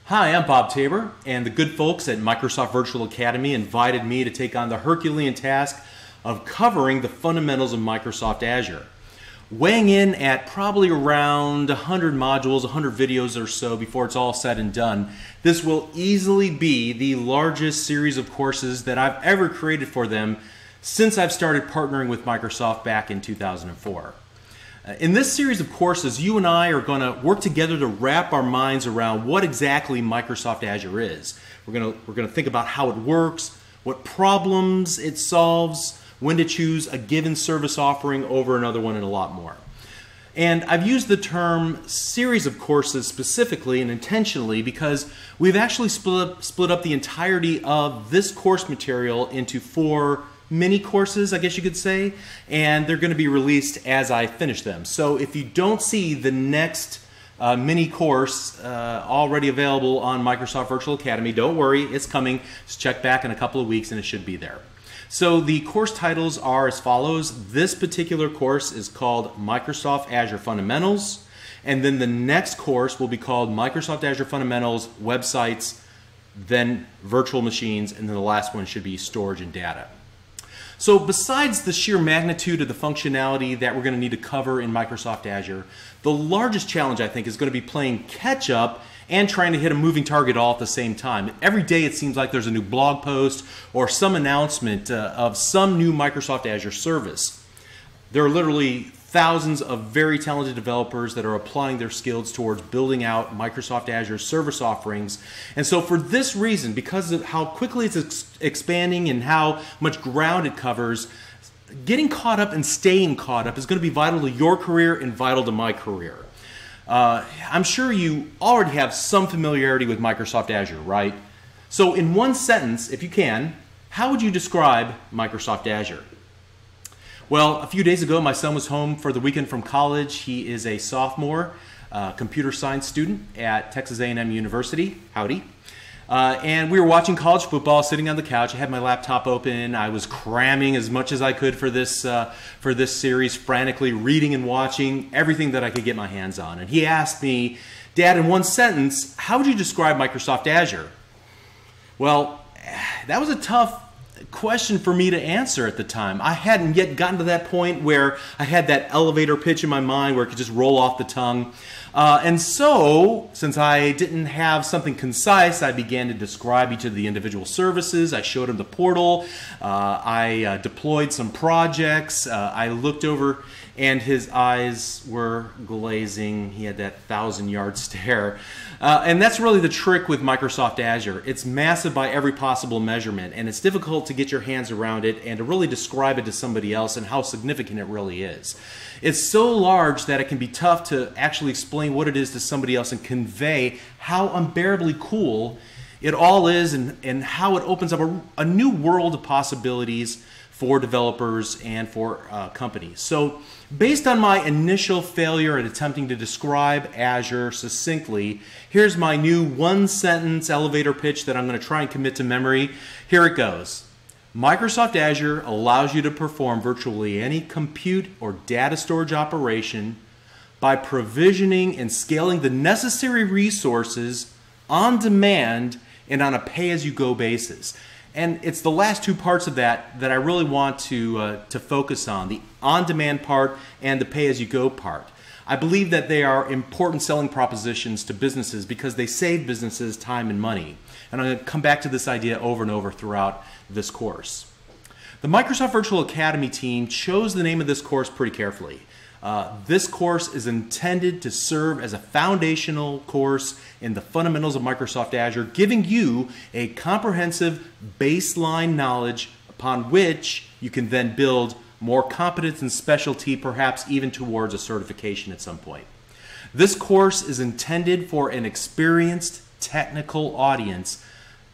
Hi, I'm Bob Tabor, and the good folks at Microsoft Virtual Academy invited me to take on the Herculean task of covering the fundamentals of Microsoft Azure. Weighing in at probably around 100 modules, 100 videos or so before it's all said and done, this will easily be the largest series of courses that I've ever created for them since I've started partnering with Microsoft back in 2004. In this series of courses, you and I are going to work together to wrap our minds around what exactly Microsoft Azure is. We're going to think about how it works, what problems it solves, when to choose a given service offering over another one, and a lot more. And I've used the term series of courses specifically and intentionally because we've actually split up the entirety of this course material into 4 mini courses, I guess you could say, and they're going to be released as I finish them. So if you don't see the next mini course already available on Microsoft Virtual Academy, don't worry, it's coming. Just check back in a couple of weeks and it should be there. So the course titles are as follows. This particular course is called Microsoft Azure Fundamentals, and then the next course will be called Microsoft Azure Fundamentals, Websites, then Virtual Machines, and then the last one should be Storage and Data. So besides the sheer magnitude of the functionality that we're going to need to cover in Microsoft Azure, the largest challenge I think is going to be playing catch up and trying to hit a moving target all at the same time. Every day it seems like there's a new blog post or some announcement of some new Microsoft Azure service. There are literally thousands of very talented developers that are applying their skills towards building out Microsoft Azure service offerings. And so for this reason, because of how quickly it's expanding and how much ground it covers, getting caught up and staying caught up is going to be vital to your career and vital to my career. I'm sure you already have some familiarity with Microsoft Azure, right? So in one sentence, if you can, how would you describe Microsoft Azure? Well, a few days ago, my son was home for the weekend from college. He is a sophomore computer science student at Texas A&M University. Howdy. And we were watching college football, sitting on the couch. I had my laptop open. I was cramming as much as I could for this series, frantically reading and watching everything that I could get my hands on. And he asked me, Dad, in one sentence, how would you describe Microsoft Azure? Well, that was a tough question for me to answer at the time. I hadn't yet gotten to that point where I had that elevator pitch in my mind where it could just roll off the tongue. And so, since I didn't have something concise, I began to describe each of the individual services. I showed him the portal. I deployed some projects. I looked over and his eyes were glazing. He had that 1,000-yard stare. And that's really the trick with Microsoft Azure. It's massive by every possible measurement, and it's difficult to get your hands around it and to really describe it to somebody else and how significant it really is. It's so large that it can be tough to actually explain what it is to somebody else and convey how unbearably cool it all is and how it opens up a new world of possibilities for developers and for companies. So based on my initial failure at attempting to describe Azure succinctly, here's my new one-sentence elevator pitch that I'm going to try and commit to memory. Here it goes. Microsoft Azure allows you to perform virtually any compute or data storage operation by provisioning and scaling the necessary resources on demand and on a pay-as-you-go basis. And it's the last 2 parts of that I really want to focus on, the on-demand part and the pay-as-you-go part. I believe that they are important selling propositions to businesses because they save businesses time and money. And I'm going to come back to this idea over and over throughout this course. The Microsoft Virtual Academy team chose the name of this course pretty carefully. This course is intended to serve as a foundational course in the fundamentals of Microsoft Azure, giving you a comprehensive baseline knowledge upon which you can then build more competence and specialty, perhaps even towards a certification at some point. This course is intended for an experienced technical audience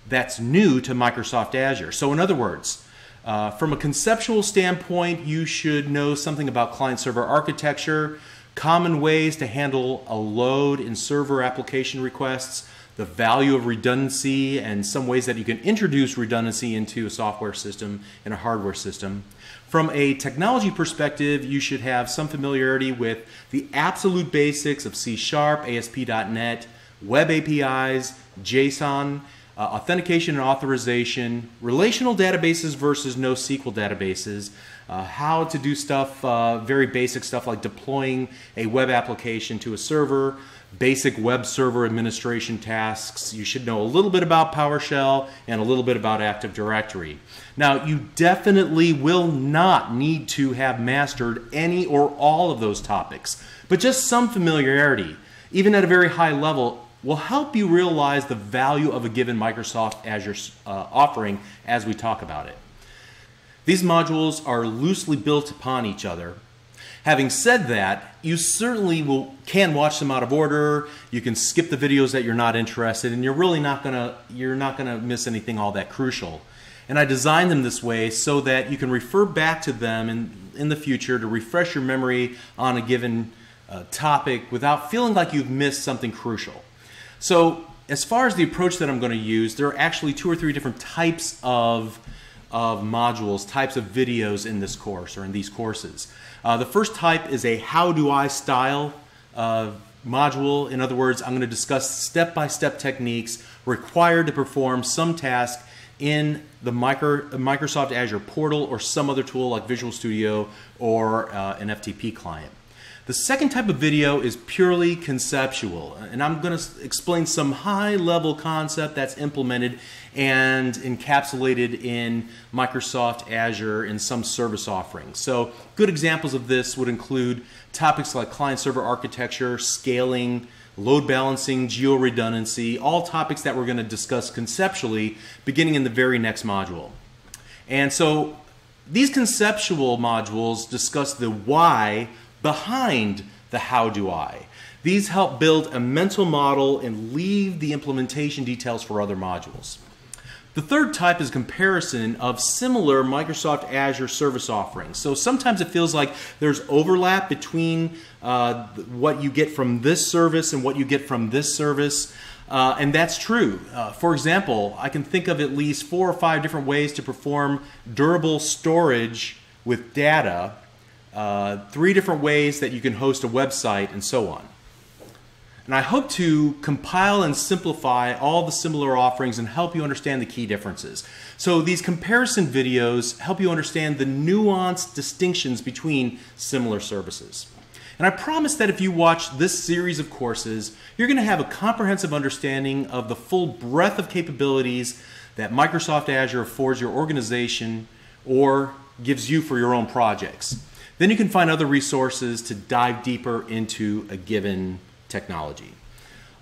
that's new to Microsoft Azure. So in other words, from a conceptual standpoint, you should know something about client-server architecture, common ways to handle a load in server application requests, the value of redundancy, and some ways that you can introduce redundancy into a software system and a hardware system. From a technology perspective, you should have some familiarity with the absolute basics of C#, ASP.NET, web APIs, JSON, authentication and authorization, relational databases versus NoSQL databases, how to do stuff, very basic stuff like deploying a web application to a server, basic web server administration tasks. You should know a little bit about PowerShell and a little bit about Active Directory. Now, you definitely will not need to have mastered any or all of those topics, but just some familiarity, even at a very high level, will help you realize the value of a given Microsoft Azure offering as we talk about it. These modules are loosely built upon each other. Having said that, you certainly can watch them out of order. You can skip the videos that you're not interested in. You're really not gonna miss anything all that crucial. And I designed them this way so that you can refer back to them in the future to refresh your memory on a given topic without feeling like you've missed something crucial. So as far as the approach that I'm going to use, there are actually 2 or 3 different types of modules, types of videos in this course or in these courses. The first type is a how do I style module. In other words, I'm going to discuss step-by-step techniques required to perform some task in the Microsoft Azure portal or some other tool like Visual Studio or an FTP client. The second type of video is purely conceptual, and I'm going to explain some high-level concept that's implemented and encapsulated in Microsoft Azure in some service offerings. So good examples of this would include topics like client-server architecture, scaling, load balancing, geo-redundancy, all topics that we're going to discuss conceptually beginning in the very next module. And so these conceptual modules discuss the why behind the how do I. These help build a mental model and leave the implementation details for other modules. The third type is comparison of similar Microsoft Azure service offerings. So sometimes it feels like there's overlap between what you get from this service and what you get from this service. And that's true. For example, I can think of at least 4 or 5 different ways to perform durable storage with data, 3 different ways that you can host a website, and so on. And I hope to compile and simplify all the similar offerings and help you understand the key differences. So these comparison videos help you understand the nuanced distinctions between similar services. And I promise that if you watch this series of courses, you're going to have a comprehensive understanding of the full breadth of capabilities that Microsoft Azure affords your organization or gives you for your own projects. Then you can find other resources to dive deeper into a given technology.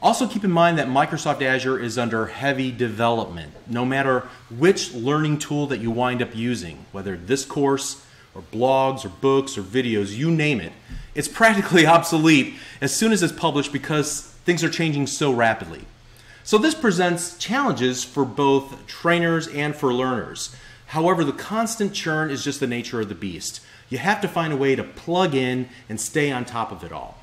Also keep in mind that Microsoft Azure is under heavy development. No matter which learning tool that you wind up using, whether this course or blogs or books or videos, you name it, it's practically obsolete as soon as it's published because things are changing so rapidly. So this presents challenges for both trainers and for learners. However, the constant churn is just the nature of the beast. You have to find a way to plug in and stay on top of it all.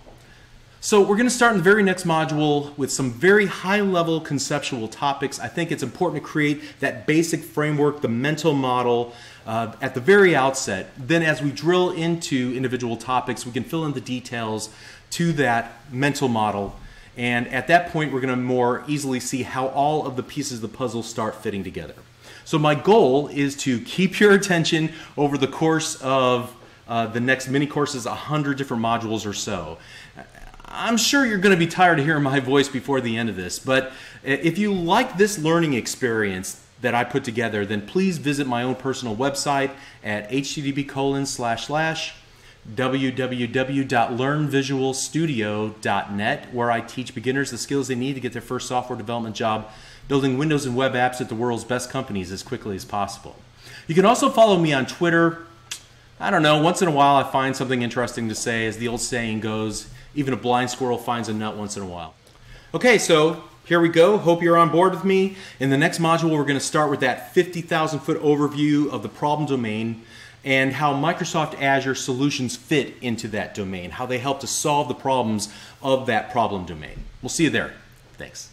So we're going to start in the very next module with some very high-level conceptual topics. I think it's important to create that basic framework, the mental model, at the very outset. Then as we drill into individual topics, we can fill in the details to that mental model. And at that point, we're going to more easily see how all of the pieces of the puzzle start fitting together. So my goal is to keep your attention over the course of the next mini courses, 100 different modules or so. I'm sure you're going to be tired of hearing my voice before the end of this, but if you like this learning experience that I put together, then please visit my own personal website at http://www.learnvisualstudio.net, where I teach beginners the skills they need to get their first software development job building Windows and web apps at the world's best companies as quickly as possible. You can also follow me on Twitter. I don't know, once in a while I find something interesting to say. As the old saying goes, even a blind squirrel finds a nut once in a while. Okay, so here we go. Hope you're on board with me. In the next module, we're going to start with that 50,000-foot overview of the problem domain and how Microsoft Azure solutions fit into that domain, how they help to solve the problems of that problem domain. We'll see you there. Thanks.